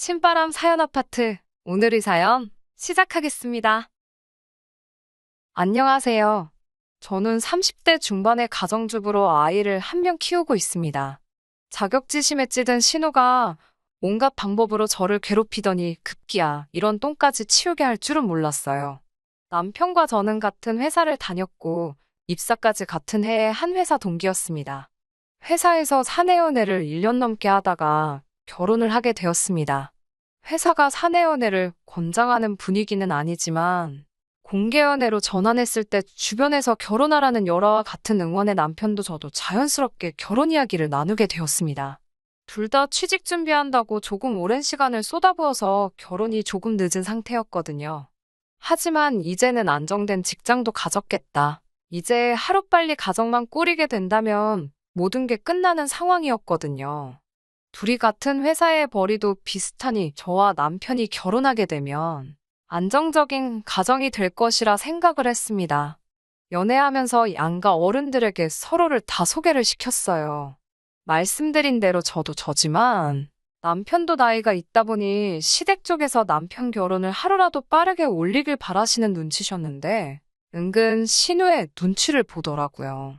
신바람 사연 아파트. 오늘의 사연 시작하겠습니다. 안녕하세요. 저는 30대 중반의 가정주부로 아이를 한 명 키우고 있습니다. 자격지심에 찌든 신우가 온갖 방법으로 저를 괴롭히더니 급기야 이런 똥까지 치우게 할 줄은 몰랐어요. 남편과 저는 같은 회사를 다녔고 입사까지 같은 해에 한 회사 동기였습니다. 회사에서 사내연애를 1년 넘게 하다가 결혼을 하게 되었습니다. 회사가 사내연애를 권장하는 분위기는 아니지만 공개연애로 전환했을 때 주변에서 결혼하라는 열화와 같은 응원에 남편도 저도 자연스럽게 결혼 이야기를 나누게 되었습니다. 둘 다 취직 준비한다고 조금 오랜 시간을 쏟아부어서 결혼이 조금 늦은 상태였거든요. 하지만 이제는 안정된 직장도 가졌겠다. 이제 하루빨리 가정만 꾸리게 된다면 모든 게 끝나는 상황이었거든요. 둘이 같은 회사에 벌이도 비슷하니 저와 남편이 결혼하게 되면 안정적인 가정이 될 것이라 생각을 했습니다. 연애하면서 양가 어른들에게 서로를 다 소개를 시켰어요. 말씀드린 대로 저도 저지만 남편도 나이가 있다 보니 시댁 쪽에서 남편 결혼을 하루라도 빠르게 올리길 바라시는 눈치셨는데 은근 신우의 눈치를 보더라고요.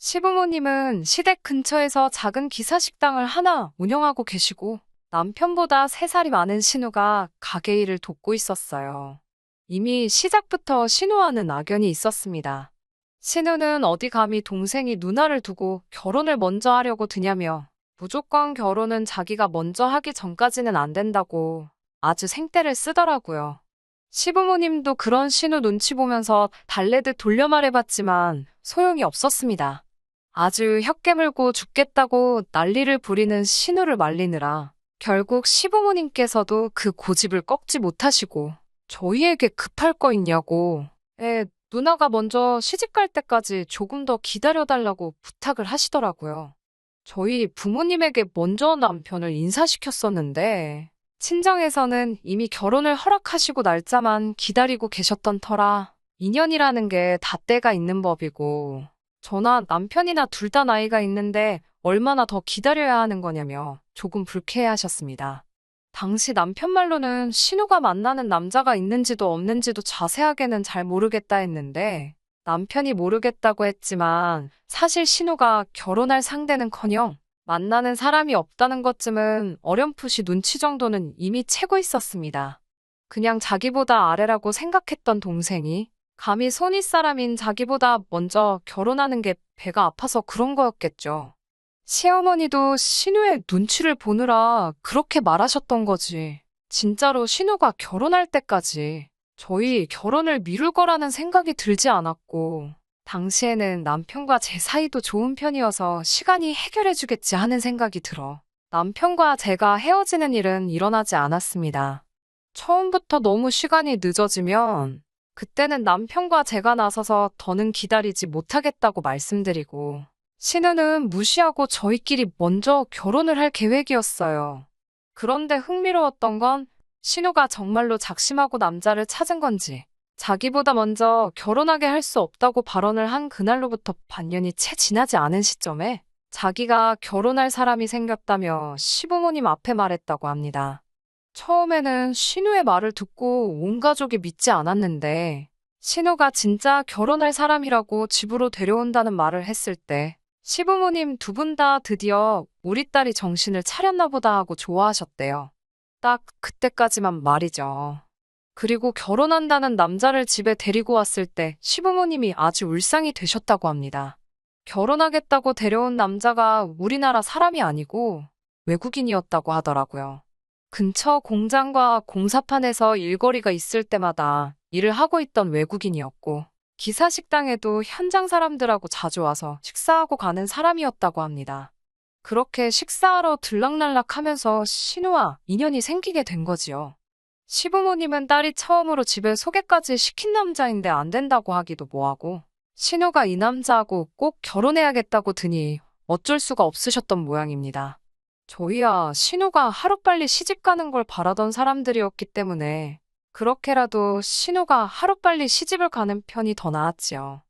시부모님은 시댁 근처에서 작은 기사식당을 하나 운영하고 계시고 남편보다 3살이 많은 신우가 가게 일을 돕고 있었어요. 이미 시작부터 신우와는 악연이 있었습니다. 신우는 어디 감히 동생이 누나를 두고 결혼을 먼저 하려고 드냐며 무조건 결혼은 자기가 먼저 하기 전까지는 안 된다고 아주 생떼를 쓰더라고요. 시부모님도 그런 신우 눈치 보면서 달래듯 돌려 말해봤지만 소용이 없었습니다. 아주 혀 깨물고 죽겠다고 난리를 부리는 신우를 말리느라 결국 시부모님께서도 그 고집을 꺾지 못하시고 저희에게 급할 거 있냐고 누나가 먼저 시집갈 때까지 조금 더 기다려달라고 부탁을 하시더라고요. 저희 부모님에게 먼저 남편을 인사시켰었는데 친정에서는 이미 결혼을 허락하시고 날짜만 기다리고 계셨던 터라 인연이라는 게 다 때가 있는 법이고 저나 남편이나 둘 다 나이가 있는데 얼마나 더 기다려야 하는 거냐며 조금 불쾌해하셨습니다. 당시 남편 말로는 신우가 만나는 남자가 있는지도 없는지도 자세하게는 잘 모르겠다 했는데 남편이 모르겠다고 했지만 사실 신우가 결혼할 상대는커녕 만나는 사람이 없다는 것쯤은 어렴풋이 눈치 정도는 이미 채고 있었습니다. 그냥 자기보다 아래라고 생각했던 동생이 감히 손윗사람인 자기보다 먼저 결혼하는 게 배가 아파서 그런 거였겠죠. 시어머니도 신우의 눈치를 보느라 그렇게 말하셨던 거지. 진짜로 신우가 결혼할 때까지 저희 결혼을 미룰 거라는 생각이 들지 않았고 당시에는 남편과 제 사이도 좋은 편이어서 시간이 해결해주겠지 하는 생각이 들어 남편과 제가 헤어지는 일은 일어나지 않았습니다. 처음부터 너무 시간이 늦어지면 그때는 남편과 제가 나서서 더는 기다리지 못하겠다고 말씀드리고 신우는 무시하고 저희끼리 먼저 결혼을 할 계획이었어요. 그런데 흥미로웠던 건 신우가 정말로 작심하고 남자를 찾은 건지 자기보다 먼저 결혼하게 할 수 없다고 발언을 한 그날로부터 반년이 채 지나지 않은 시점에 자기가 결혼할 사람이 생겼다며 시부모님 앞에 말했다고 합니다. 처음에는 신우의 말을 듣고 온 가족이 믿지 않았는데 신우가 진짜 결혼할 사람이라고 집으로 데려온다는 말을 했을 때 시부모님 두 분 다 드디어 우리 딸이 정신을 차렸나 보다 하고 좋아하셨대요. 딱 그때까지만 말이죠. 그리고 결혼한다는 남자를 집에 데리고 왔을 때 시부모님이 아주 울상이 되셨다고 합니다. 결혼하겠다고 데려온 남자가 우리나라 사람이 아니고 외국인이었다고 하더라고요. 근처 공장과 공사판에서 일거리가 있을 때마다 일을 하고 있던 외국인이었고 기사식당에도 현장 사람들하고 자주 와서 식사하고 가는 사람이었다고 합니다. 그렇게 식사하러 들락날락하면서 신우와 인연이 생기게 된 거지요. 시부모님은 딸이 처음으로 집에 소개까지 시킨 남자인데 안 된다고 하기도 뭐하고 신우가 이 남자하고 꼭 결혼해야겠다고 드니 어쩔 수가 없으셨던 모양입니다. 저희야 신우가 하루빨리 시집가는 걸 바라던 사람들이었기 때문에 그렇게라도 신우가 하루빨리 시집을 가는 편이 더 나았지요.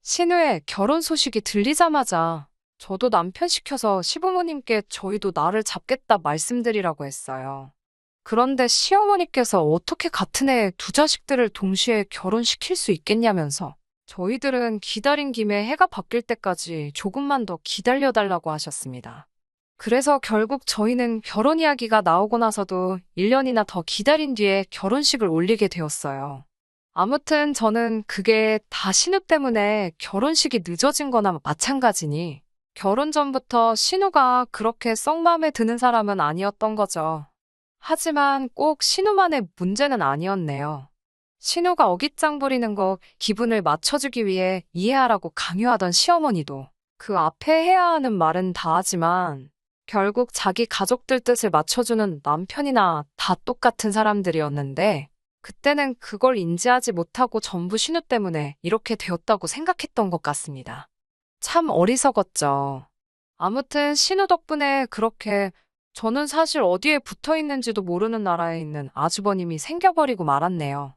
신우의 결혼 소식이 들리자마자 저도 남편 시켜서 시부모님께 저희도 날을 잡겠다 말씀드리라고 했어요. 그런데 시어머니께서 어떻게 같은 해에 두 자식들을 동시에 결혼시킬 수 있겠냐면서 저희들은 기다린 김에 해가 바뀔 때까지 조금만 더 기다려달라고 하셨습니다. 그래서 결국 저희는 결혼 이야기가 나오고 나서도 1년이나 더 기다린 뒤에 결혼식을 올리게 되었어요. 아무튼 저는 그게 다 신우 때문에 결혼식이 늦어진 거나 마찬가지니 결혼 전부터 신우가 그렇게 썩 마음에 드는 사람은 아니었던 거죠. 하지만 꼭 신우만의 문제는 아니었네요. 신우가 어깃장 부리는 거 기분을 맞춰주기 위해 이해하라고 강요하던 시어머니도 그 앞에 해야 하는 말은 다 하지만 결국 자기 가족들 뜻을 맞춰주는 남편이나 다 똑같은 사람들이었는데 그때는 그걸 인지하지 못하고 전부 신우 때문에 이렇게 되었다고 생각했던 것 같습니다. 참 어리석었죠. 아무튼 신우 덕분에 그렇게 저는 사실 어디에 붙어 있는지도 모르는 나라에 있는 아주버님이 생겨버리고 말았네요.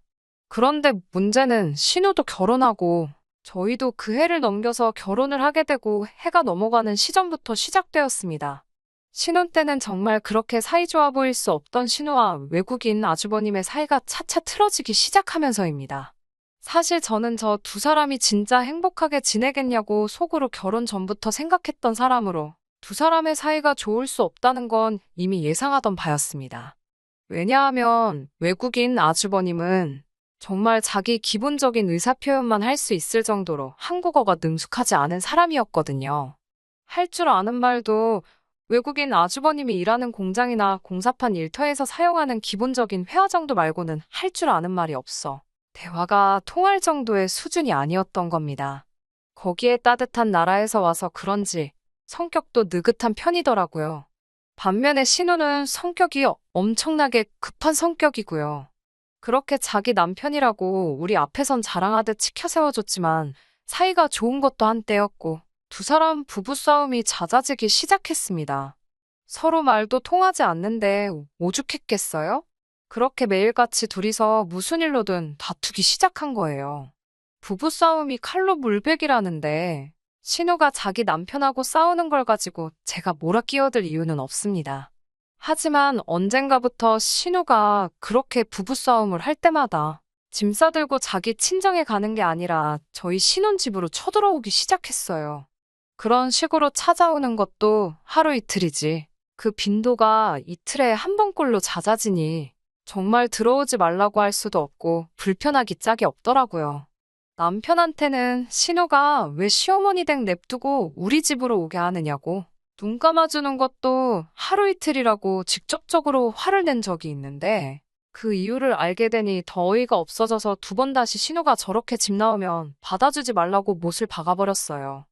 그런데 문제는 신우도 결혼하고 저희도 그 해를 넘겨서 결혼을 하게 되고 해가 넘어가는 시점부터 시작되었습니다. 신혼 때는 정말 그렇게 사이좋아 보일 수 없던 신우와 외국인 아주버님의 사이가 차차 틀어지기 시작하면서입니다. 사실 저는 저 두 사람이 진짜 행복하게 지내겠냐고 속으로 결혼 전부터 생각했던 사람으로 두 사람의 사이가 좋을 수 없다는 건 이미 예상하던 바였습니다. 왜냐하면 외국인 아주버님은 정말 자기 기본적인 의사표현만 할 수 있을 정도로 한국어가 능숙하지 않은 사람이었거든요. 할 줄 아는 말도 외국인 아주버님이 일하는 공장이나 공사판 일터에서 사용하는 기본적인 회화 정도 말고는 할 줄 아는 말이 없어 대화가 통할 정도의 수준이 아니었던 겁니다. 거기에 따뜻한 나라에서 와서 그런지 성격도 느긋한 편이더라고요. 반면에 신우는 성격이 엄청나게 급한 성격이고요. 그렇게 자기 남편이라고 우리 앞에선 자랑하듯 치켜 세워줬지만 사이가 좋은 것도 한때였고 두 사람 부부싸움이 잦아지기 시작했습니다. 서로 말도 통하지 않는데 오죽했겠어요? 그렇게 매일같이 둘이서 무슨 일로든 다투기 시작한 거예요. 부부싸움이 칼로 물베기라는데 신우가 자기 남편하고 싸우는 걸 가지고 제가 몰아 끼어들 이유는 없습니다. 하지만 언젠가부터 신우가 그렇게 부부싸움을 할 때마다 짐 싸들고 자기 친정에 가는 게 아니라 저희 신혼집으로 쳐들어오기 시작했어요. 그런 식으로 찾아오는 것도 하루 이틀이지. 그 빈도가 이틀에 한 번꼴로 잦아지니 정말 들어오지 말라고 할 수도 없고 불편하기 짝이 없더라고요. 남편한테는 신우가 왜 시어머니 댁 냅두고 우리 집으로 오게 하느냐고 눈 감아주는 것도 하루 이틀이라고 직접적으로 화를 낸 적이 있는데 그 이유를 알게 되니 더 어이가 없어져서 두 번 다시 신우가 저렇게 집 나오면 받아주지 말라고 못을 박아버렸어요.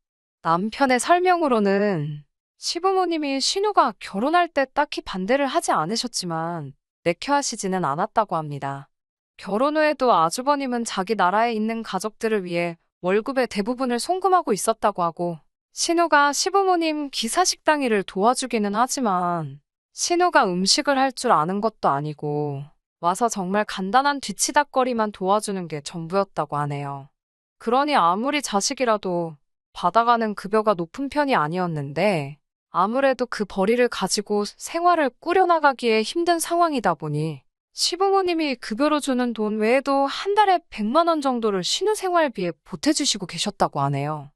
남편의 설명으로는 시부모님이 신우가 결혼할 때 딱히 반대를 하지 않으셨지만 내켜하시지는 않았다고 합니다. 결혼 후에도 아주버님은 자기 나라에 있는 가족들을 위해 월급의 대부분을 송금하고 있었다고 하고 신우가 시부모님 기사식당 일을 도와주기는 하지만 신우가 음식을 할 줄 아는 것도 아니고 와서 정말 간단한 뒤치다꺼리만 도와주는 게 전부였다고 하네요. 그러니 아무리 자식이라도 받아가는 급여가 높은 편이 아니었는데 아무래도 그 벌이를 가지고 생활을 꾸려나가기에 힘든 상황이다 보니 시부모님이 급여로 주는 돈 외에도 한 달에 100만 원 정도를 신우 생활비에 보태주시고 계셨다고 하네요.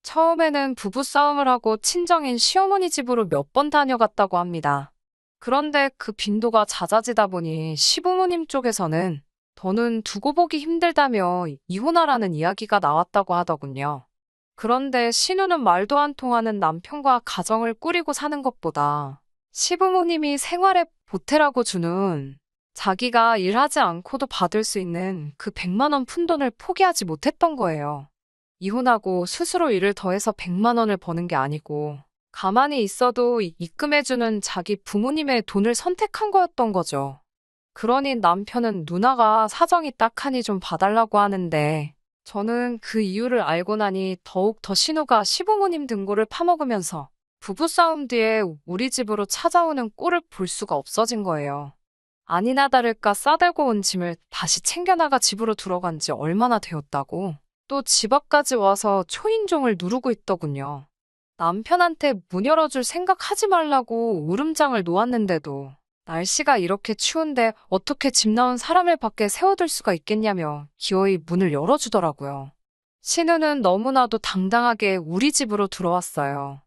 처음에는 부부싸움을 하고 친정인 시어머니 집으로 몇 번 다녀갔다고 합니다. 그런데 그 빈도가 잦아지다 보니 시부모님 쪽에서는 더는 두고 보기 힘들다며 이혼하라는 이야기가 나왔다고 하더군요. 그런데 신우는 말도 안 통하는 남편과 가정을 꾸리고 사는 것보다 시부모님이 생활에 보태라고 주는 자기가 일하지 않고도 받을 수 있는 그 100만 원 푼돈을 포기하지 못했던 거예요. 이혼하고 스스로 일을 더해서 100만 원을 버는 게 아니고 가만히 있어도 입금해주는 자기 부모님의 돈을 선택한 거였던 거죠. 그러니 남편은 누나가 사정이 딱하니 좀 봐달라고 하는데 저는 그 이유를 알고 나니 더욱 더 신우가 시부모님 등골을 파먹으면서 부부싸움 뒤에 우리 집으로 찾아오는 꼴을 볼 수가 없어진 거예요. 아니나 다를까 싸들고 온 짐을 다시 챙겨나가 집으로 들어간 지 얼마나 되었다고 또 집 앞까지 와서 초인종을 누르고 있더군요. 남편한테 문 열어줄 생각하지 말라고 울음장을 놓았는데도 날씨가 이렇게 추운데 어떻게 집 나온 사람을 밖에 세워둘 수가 있겠냐며 기어이 문을 열어주더라고요. 신우는 너무나도 당당하게 우리 집으로 들어왔어요.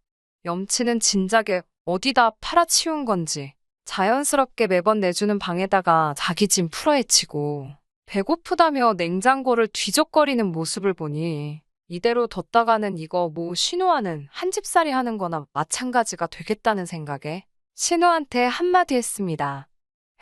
염치는 진작에 어디다 팔아치운 건지 자연스럽게 매번 내주는 방에다가 자기 짐 풀어헤치고 배고프다며 냉장고를 뒤적거리는 모습을 보니 이대로 뒀다가는 이거 뭐 신우와는 한 집살이 하는 거나 마찬가지가 되겠다는 생각에 신우한테 한마디 했습니다.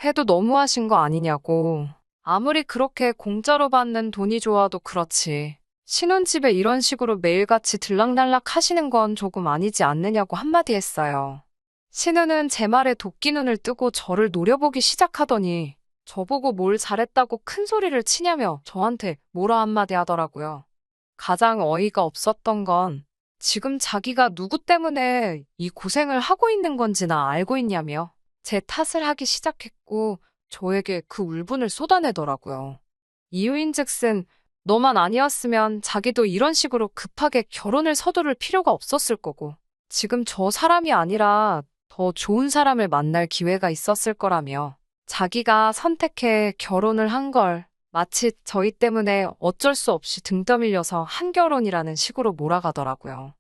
해도 너무하신 거 아니냐고. 아무리 그렇게 공짜로 받는 돈이 좋아도 그렇지. 신혼집에 이런 식으로 매일같이 들락날락 하시는 건 조금 아니지 않느냐고 한마디 했어요. 신우는 제 말에 도끼눈을 뜨고 저를 노려보기 시작하더니 저보고 뭘 잘했다고 큰 소리를 치냐며 저한테 뭐라 한마디 하더라고요. 가장 어이가 없었던 건 지금 자기가 누구 때문에 이 고생을 하고 있는 건지나 알고 있냐며 제 탓을 하기 시작했고 저에게 그 울분을 쏟아내더라고요. 이유인즉슨 너만 아니었으면 자기도 이런 식으로 급하게 결혼을 서두를 필요가 없었을 거고 지금 저 사람이 아니라 더 좋은 사람을 만날 기회가 있었을 거라며 자기가 선택해 결혼을 한 걸 마치 저희 때문에 어쩔 수 없이 등 떠밀려서 한 결혼이라는 식으로 몰아가더라고요.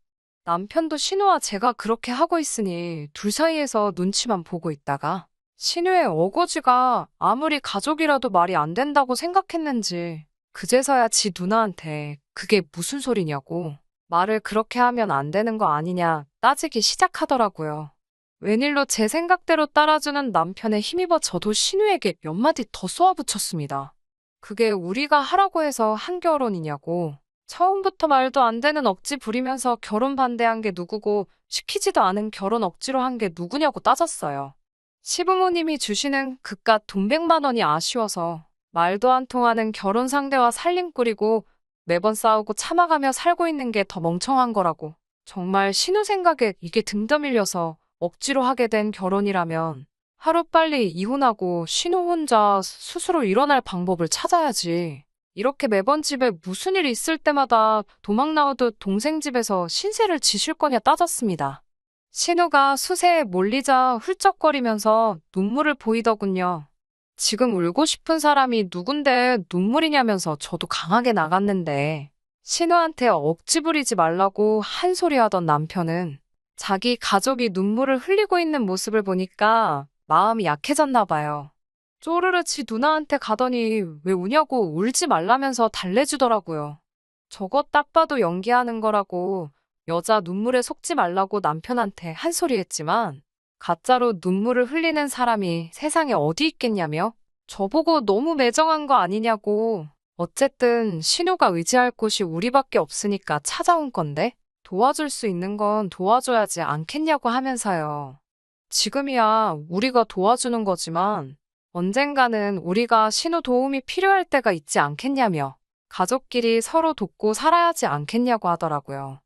남편도 신우와 제가 그렇게 하고 있으니 둘 사이에서 눈치만 보고 있다가 신우의 어거지가 아무리 가족이라도 말이 안 된다고 생각했는지 그제서야 지 누나한테 그게 무슨 소리냐고 말을 그렇게 하면 안 되는 거 아니냐 따지기 시작하더라고요. 웬일로 제 생각대로 따라주는 남편에 힘입어 저도 신우에게 몇 마디 더 쏘아붙였습니다. 그게 우리가 하라고 해서 한 결혼이냐고. 처음부터 말도 안 되는 억지 부리면서 결혼 반대한 게 누구고 시키지도 않은 결혼 억지로 한 게 누구냐고 따졌어요. 시부모님이 주시는 그깟 돈 100만 원이 아쉬워서 말도 안 통하는 결혼 상대와 살림꾼이고 매번 싸우고 참아가며 살고 있는 게 더 멍청한 거라고. 정말 신우 생각에 이게 등 떠밀려서 억지로 하게 된 결혼이라면 하루빨리 이혼하고 신우 혼자 스스로 일어날 방법을 찾아야지. 이렇게 매번 집에 무슨 일이 있을 때마다 도망 나오듯 동생 집에서 신세를 지실 거냐 따졌습니다. 신우가 수세에 몰리자 훌쩍거리면서 눈물을 보이더군요. 지금 울고 싶은 사람이 누군데 눈물이냐면서 저도 강하게 나갔는데 신우한테 억지 부리지 말라고 한 소리 하던 남편은 자기 가족이 눈물을 흘리고 있는 모습을 보니까 마음이 약해졌나 봐요. 쪼르르 지 누나한테 가더니 왜 우냐고 울지 말라면서 달래주더라고요. 저거 딱 봐도 연기하는 거라고 여자 눈물에 속지 말라고 남편한테 한 소리 했지만 가짜로 눈물을 흘리는 사람이 세상에 어디 있겠냐며 저보고 너무 매정한 거 아니냐고. 어쨌든 신우가 의지할 곳이 우리밖에 없으니까 찾아온 건데 도와줄 수 있는 건 도와줘야지 않겠냐고 하면서요. 지금이야 우리가 도와주는 거지만 언젠가는 우리가 신우 도움이 필요할 때가 있지 않겠냐며 가족끼리 서로 돕고 살아야지 않겠냐고 하더라고요.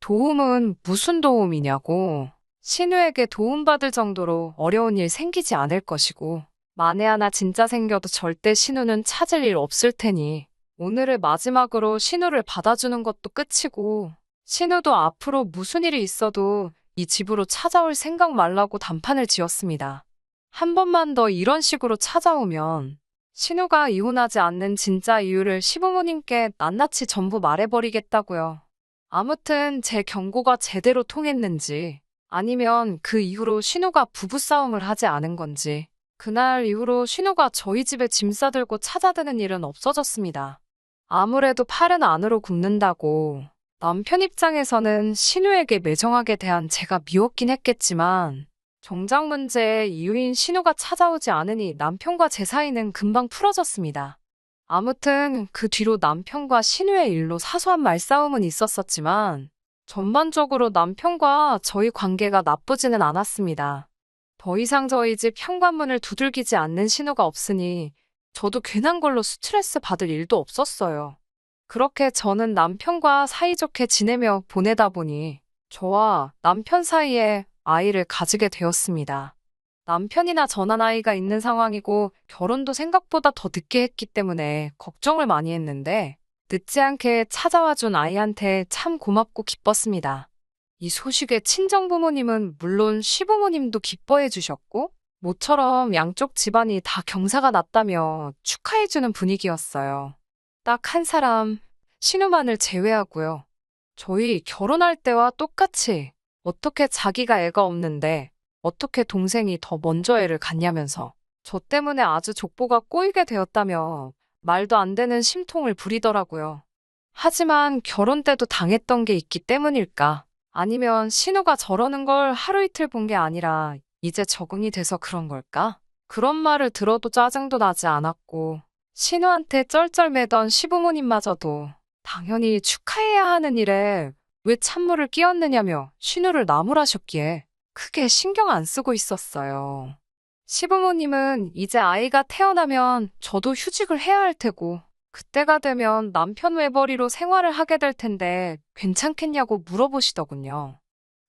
도움은 무슨 도움이냐고. 신우에게 도움받을 정도로 어려운 일 생기지 않을 것이고 만에 하나 진짜 생겨도 절대 신우는 찾을 일 없을 테니 오늘을 마지막으로 신우를 받아주는 것도 끝이고 신우도 앞으로 무슨 일이 있어도 이 집으로 찾아올 생각 말라고 단판을 지었습니다. 한 번만 더 이런 식으로 찾아오면 신우가 이혼하지 않는 진짜 이유를 시부모님께 낱낱이 전부 말해버리겠다고요. 아무튼 제 경고가 제대로 통했는지 아니면 그 이후로 신우가 부부싸움을 하지 않은 건지 그날 이후로 신우가 저희 집에 짐 싸들고 찾아드는 일은 없어졌습니다. 아무래도 팔은 안으로 굽는다고 남편 입장에서는 신우에게 매정하게 대한 제가 미웠긴 했겠지만 정작 문제의 이유인 신우가 찾아오지 않으니 남편과 제 사이는 금방 풀어졌습니다. 아무튼 그 뒤로 남편과 신우의 일로 사소한 말싸움은 있었었지만 전반적으로 남편과 저희 관계가 나쁘지는 않았습니다. 더 이상 저희 집 현관문을 두들기지 않는 신우가 없으니 저도 괜한 걸로 스트레스 받을 일도 없었어요. 그렇게 저는 남편과 사이좋게 지내며 보내다 보니 저와 남편 사이에 아이를 가지게 되었습니다. 남편이나 저나 나이가 있는 상황이고 결혼도 생각보다 더 늦게 했기 때문에 걱정을 많이 했는데 늦지 않게 찾아와준 아이한테 참 고맙고 기뻤습니다. 이 소식에 친정부모님은 물론 시부모님도 기뻐해 주셨고 모처럼 양쪽 집안이 다 경사가 났다며 축하해주는 분위기였어요. 딱 한 사람, 신우만을 제외하고요. 저희 결혼할 때와 똑같이 어떻게 자기가 애가 없는데 어떻게 동생이 더 먼저 애를 갖냐면서 저 때문에 아주 족보가 꼬이게 되었다며 말도 안 되는 심통을 부리더라고요. 하지만 결혼 때도 당했던 게 있기 때문일까? 아니면 신우가 저러는 걸 하루 이틀 본 게 아니라 이제 적응이 돼서 그런 걸까? 그런 말을 들어도 짜증도 나지 않았고 신우한테 쩔쩔매던 시부모님마저도 당연히 축하해야 하는 일에 왜 찬물을 끼얹느냐며 신우를 나무라셨기에 크게 신경 안 쓰고 있었어요. 시부모님은 이제 아이가 태어나면 저도 휴직을 해야 할 테고 그때가 되면 남편 외벌이로 생활을 하게 될 텐데 괜찮겠냐고 물어보시더군요.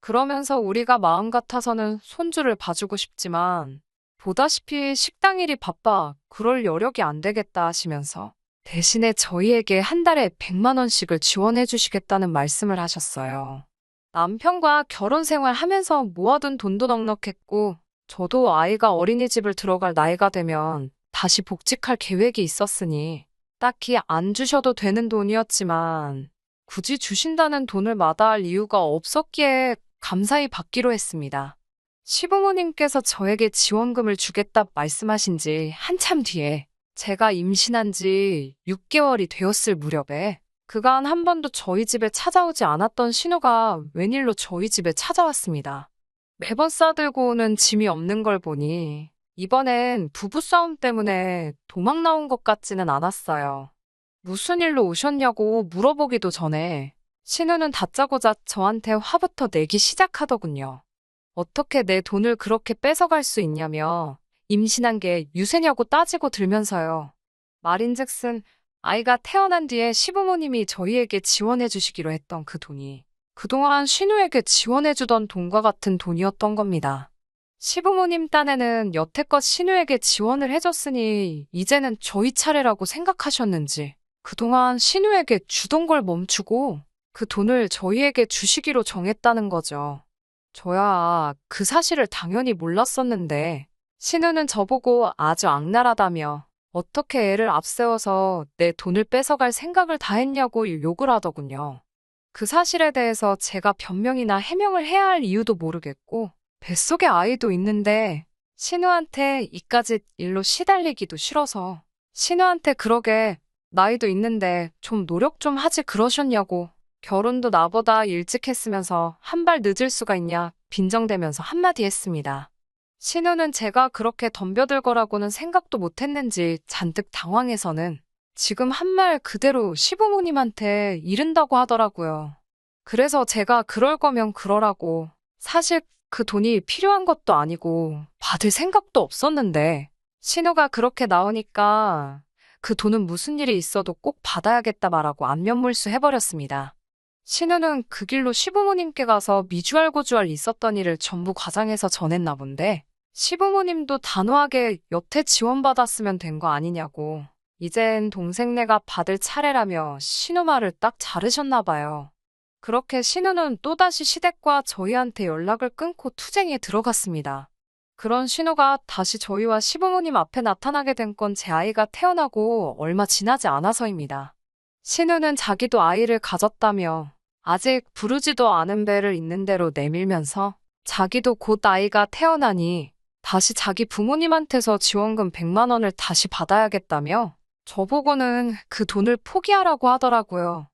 그러면서 우리가 마음 같아서는 손주를 봐주고 싶지만 보다시피 식당 일이 바빠 그럴 여력이 안 되겠다 하시면서 대신에 저희에게 한 달에 100만 원씩을 지원해 주시겠다는 말씀을 하셨어요. 남편과 결혼 생활 하면서 모아둔 돈도 넉넉했고 저도 아이가 어린이집을 들어갈 나이가 되면 다시 복직할 계획이 있었으니 딱히 안 주셔도 되는 돈이었지만 굳이 주신다는 돈을 마다할 이유가 없었기에 감사히 받기로 했습니다. 시부모님께서 저에게 지원금을 주겠다 말씀하신 지 한참 뒤에 제가 임신한 지 6개월이 되었을 무렵에 그간 한 번도 저희 집에 찾아오지 않았던 신우가 웬일로 저희 집에 찾아왔습니다. 매번 싸들고 오는 짐이 없는 걸 보니 이번엔 부부싸움 때문에 도망 나온 것 같지는 않았어요. 무슨 일로 오셨냐고 물어보기도 전에 신우는 다짜고짜 저한테 화부터 내기 시작하더군요. 어떻게 내 돈을 그렇게 뺏어갈 수 있냐며 임신한 게 유세냐고 따지고 들면서요. 말인즉슨 아이가 태어난 뒤에 시부모님이 저희에게 지원해 주시기로 했던 그 돈이 그동안 신우에게 지원해 주던 돈과 같은 돈이었던 겁니다. 시부모님 딴에는 여태껏 신우에게 지원을 해줬으니 이제는 저희 차례라고 생각하셨는지 그동안 신우에게 주던 걸 멈추고 그 돈을 저희에게 주시기로 정했다는 거죠. 저야 그 사실을 당연히 몰랐었는데 신우는 저보고 아주 악랄하다며 어떻게 애를 앞세워서 내 돈을 뺏어갈 생각을 다 했냐고 욕을 하더군요. 그 사실에 대해서 제가 변명이나 해명을 해야 할 이유도 모르겠고 뱃속에 아이도 있는데 신우한테 이까짓 일로 시달리기도 싫어서 신우한테 그러게 나이도 있는데 좀 노력 좀 하지 그러셨냐고 결혼도 나보다 일찍 했으면서 한 발 늦을 수가 있냐 빈정대면서 한마디 했습니다. 신우는 제가 그렇게 덤벼들 거라고는 생각도 못했는지 잔뜩 당황해서는 지금 한 말 그대로 시부모님한테 이른다고 하더라고요. 그래서 제가 그럴 거면 그러라고 사실 그 돈이 필요한 것도 아니고 받을 생각도 없었는데 신우가 그렇게 나오니까 그 돈은 무슨 일이 있어도 꼭 받아야겠다 말하고 안면몰수 해버렸습니다. 신우는 그 길로 시부모님께 가서 미주알고주알 있었던 일을 전부 과장해서 전했나 본데 시부모님도 단호하게 여태 지원받았으면 된 거 아니냐고 이젠 동생네가 받을 차례라며 신우 말을 딱 자르셨나 봐요. 그렇게 신우는 또다시 시댁과 저희한테 연락을 끊고 투쟁에 들어갔습니다. 그런 신우가 다시 저희와 시부모님 앞에 나타나게 된 건 제 아이가 태어나고 얼마 지나지 않아서입니다. 신우는 자기도 아이를 가졌다며 아직 부르지도 않은 배를 있는 대로 내밀면서 자기도 곧 아이가 태어나니 다시 자기 부모님한테서 지원금 100만 원을 다시 받아야겠다며 저보고는 그 돈을 포기하라고 하더라고요.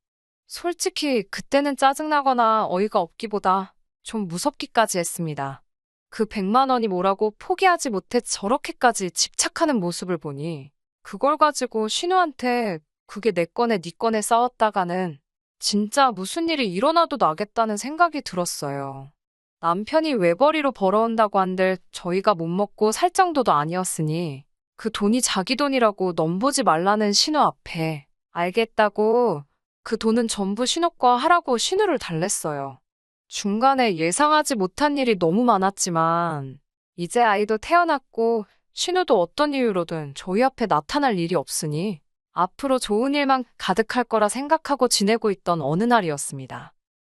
솔직히 그때는 짜증나거나 어이가 없기보다 좀 무섭기까지 했습니다. 그 100만 원이 뭐라고 포기하지 못해 저렇게까지 집착하는 모습을 보니 그걸 가지고 신우한테 그게 내 거네 네 거네 싸웠다가는 진짜 무슨 일이 일어나도 나겠다는 생각이 들었어요. 남편이 외벌이로 벌어온다고 한들 저희가 못 먹고 살 정도도 아니었으니 그 돈이 자기 돈이라고 넘보지 말라는 신우 앞에 알겠다고 그 돈은 전부 신우 거 하라고 신우를 달랬어요. 중간에 예상하지 못한 일이 너무 많았지만 이제 아이도 태어났고 신우도 어떤 이유로든 저희 앞에 나타날 일이 없으니 앞으로 좋은 일만 가득할 거라 생각하고 지내고 있던 어느 날이었습니다.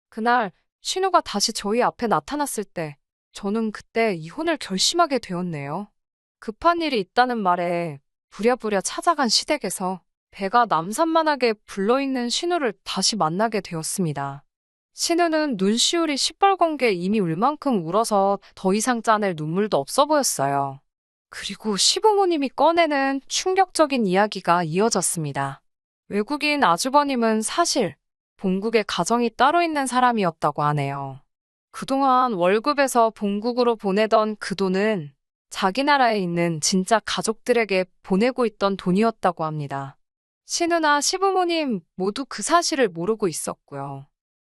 그날 신우가 다시 저희 앞에 나타났을 때 저는 그때 이혼을 결심하게 되었네요. 급한 일이 있다는 말에 부랴부랴 찾아간 시댁에서 배가 남산만하게 불러있는 신우를 다시 만나게 되었습니다. 신우는 눈시울이 시뻘건 게 이미 울 만큼 울어서 더 이상 짜낼 눈물도 없어 보였어요. 그리고 시부모님이 꺼내는 충격적인 이야기가 이어졌습니다. 외국인 아주버님은 사실 본국에 가정이 따로 있는 사람이었다고 하네요. 그동안 월급에서 본국으로 보내던 그 돈은 자기 나라에 있는 진짜 가족들에게 보내고 있던 돈이었다고 합니다. 신우나 시부모님 모두 그 사실을 모르고 있었고요.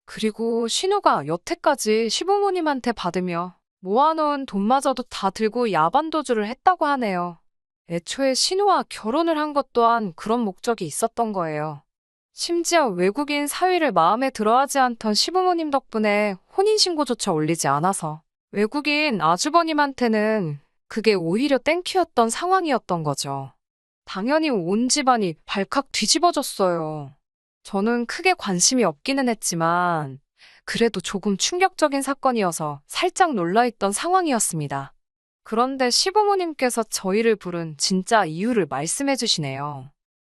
그리고 신우가 여태까지 시부모님한테 받으며 모아놓은 돈마저도 다 들고 야반도주를 했다고 하네요. 애초에 신우와 결혼을 한 것 또한 그런 목적이 있었던 거예요. 심지어 외국인 사위를 마음에 들어하지 않던 시부모님 덕분에 혼인신고조차 올리지 않아서 외국인 아주버님한테는 그게 오히려 땡큐였던 상황이었던 거죠. 당연히 온 집안이 발칵 뒤집어졌어요. 저는 크게 관심이 없기는 했지만 그래도 조금 충격적인 사건이어서 살짝 놀라있던 상황이었습니다. 그런데 시부모님께서 저희를 부른 진짜 이유를 말씀해 주시네요.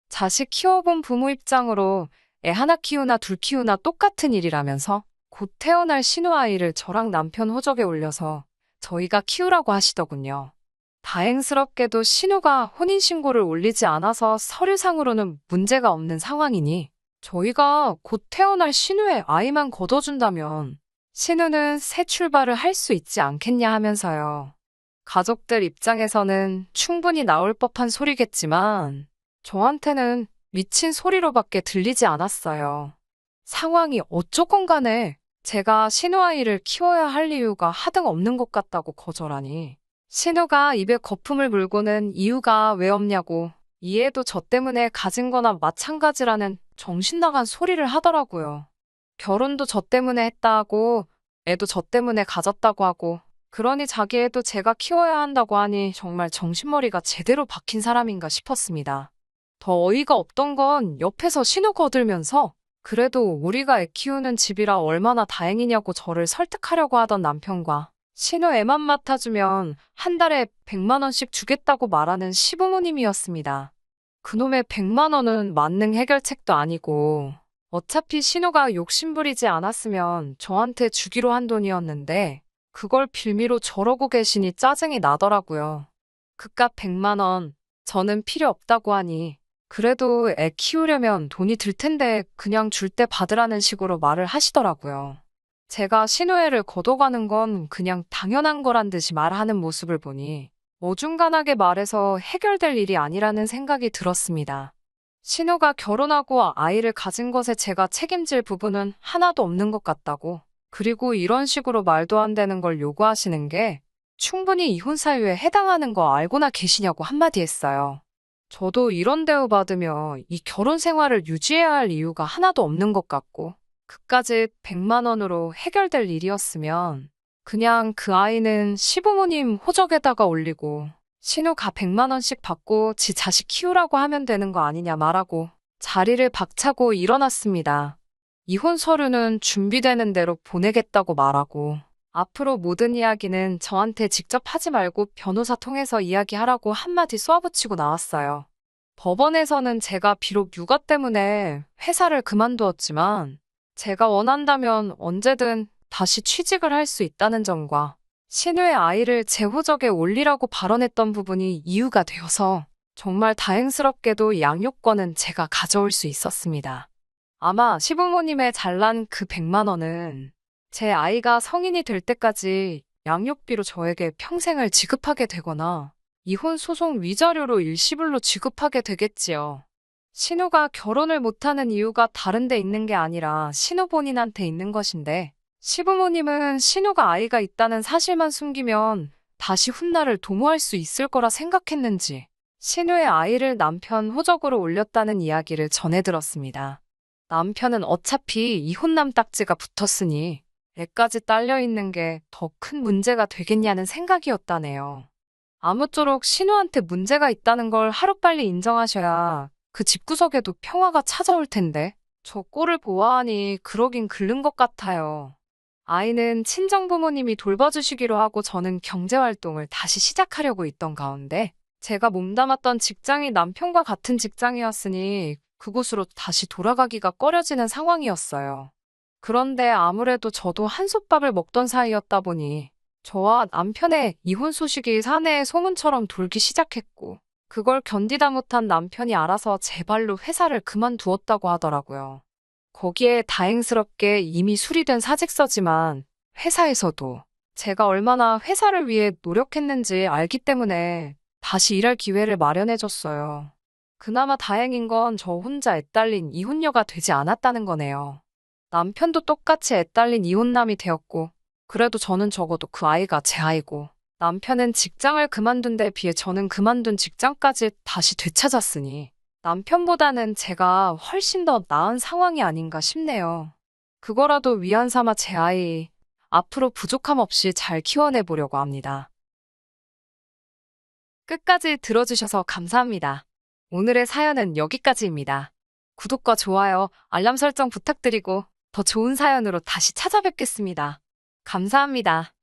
자식 키워본 부모 입장으로 애 하나 키우나 둘 키우나 똑같은 일이라면서 곧 태어날 신우아이를 저랑 남편 호적에 올려서 저희가 키우라고 하시더군요. 다행스럽게도 신우가 혼인신고를 올리지 않아서 서류상으로는 문제가 없는 상황이니 저희가 곧 태어날 신우의 아이만 거둬준다면 신우는 새 출발을 할 수 있지 않겠냐 하면서요. 가족들 입장에서는 충분히 나올 법한 소리겠지만 저한테는 미친 소리로밖에 들리지 않았어요. 상황이 어쩌건 간에 제가 신우아이를 키워야 할 이유가 하등 없는 것 같다고 거절하니 신우가 입에 거품을 물고는 이유가 왜 없냐고 이 애도 저 때문에 가진 거나 마찬가지라는 정신 나간 소리를 하더라고요. 결혼도 저 때문에 했다 하고 애도 저 때문에 가졌다고 하고 그러니 자기 애도 제가 키워야 한다고 하니 정말 정신머리가 제대로 박힌 사람인가 싶었습니다. 더 어이가 없던 건 옆에서 신우 거들면서 그래도 우리가 애 키우는 집이라 얼마나 다행이냐고 저를 설득하려고 하던 남편과 신우 애만 맡아주면 한 달에 100만 원씩 주겠다고 말하는 시부모님이었습니다. 그놈의 100만 원은 만능 해결책도 아니고 어차피 신우가 욕심부리지 않았으면 저한테 주기로 한 돈이었는데 그걸 빌미로 저러고 계시니 짜증이 나더라고요. 그깟 100만 원 저는 필요 없다고 하니 그래도 애 키우려면 돈이 들 텐데 그냥 줄 때 받으라는 식으로 말을 하시더라고요. 제가 신우애를 거둬가는 건 그냥 당연한 거란 듯이 말하는 모습을 보니 어중간하게 말해서 해결될 일이 아니라는 생각이 들었습니다. 신우가 결혼하고 아이를 가진 것에 제가 책임질 부분은 하나도 없는 것 같다고. 그리고 이런 식으로 말도 안 되는 걸 요구하시는 게 충분히 이혼 사유에 해당하는 거 알고나 계시냐고 한마디 했어요. 저도 이런 대우 받으며 이 결혼 생활을 유지해야 할 이유가 하나도 없는 것 같고 그까짓 100만 원으로 해결될 일이었으면 그냥 그 아이는 시부모님 호적에다가 올리고 신우가 100만 원씩 받고 지 자식 키우라고 하면 되는 거 아니냐 말하고 자리를 박차고 일어났습니다. 이혼 서류는 준비되는 대로 보내겠다고 말하고 앞으로 모든 이야기는 저한테 직접 하지 말고 변호사 통해서 이야기하라고 한마디 쏘아붙이고 나왔어요. 법원에서는 제가 비록 육아 때문에 회사를 그만두었지만 제가 원한다면 언제든 다시 취직을 할 수 있다는 점과 신우의 아이를 제 호적에 올리라고 발언했던 부분이 이유가 되어서 정말 다행스럽게도 양육권은 제가 가져올 수 있었습니다. 아마 시부모님의 잘난 그 100만 원은 제 아이가 성인이 될 때까지 양육비로 저에게 평생을 지급하게 되거나 이혼 소송 위자료로 일시불로 지급하게 되겠지요. 신우가 결혼을 못하는 이유가 다른 데 있는 게 아니라 신우 본인한테 있는 것인데 시부모님은 신우가 아이가 있다는 사실만 숨기면 다시 훗날을 도모할 수 있을 거라 생각했는지 신우의 아이를 남편 호적으로 올렸다는 이야기를 전해 들었습니다. 남편은 어차피 이혼남 딱지가 붙었으니 애까지 딸려있는 게 더 큰 문제가 되겠냐는 생각이었다네요. 아무쪼록 신우한테 문제가 있다는 걸 하루빨리 인정하셔야 그 집구석에도 평화가 찾아올 텐데 저 꼴을 보아하니 그러긴 글른 것 같아요. 아이는 친정 부모님이 돌봐주시기로 하고 저는 경제활동을 다시 시작하려고 있던 가운데 제가 몸담았던 직장이 남편과 같은 직장이었으니 그곳으로 다시 돌아가기가 꺼려지는 상황이었어요. 그런데 아무래도 저도 한솥밥을 먹던 사이였다 보니 저와 남편의 이혼 소식이 사내에 소문처럼 돌기 시작했고 그걸 견디다 못한 남편이 알아서 제 발로 회사를 그만두었다고 하더라고요. 거기에 다행스럽게 이미 수리된 사직서지만 회사에서도 제가 얼마나 회사를 위해 노력했는지 알기 때문에 다시 일할 기회를 마련해줬어요. 그나마 다행인 건 저 혼자 애딸린 이혼녀가 되지 않았다는 거네요. 남편도 똑같이 애딸린 이혼남이 되었고, 그래도 저는 적어도 그 아이가 제 아이고, 남편은 직장을 그만둔 데 비해 저는 그만둔 직장까지 다시 되찾았으니, 남편보다는 제가 훨씬 더 나은 상황이 아닌가 싶네요. 그거라도 위안 삼아 제 아이, 앞으로 부족함 없이 잘 키워내 보려고 합니다. 끝까지 들어주셔서 감사합니다. 오늘의 사연은 여기까지입니다. 구독과 좋아요, 알람 설정 부탁드리고 더 좋은 사연으로 다시 찾아뵙겠습니다. 감사합니다.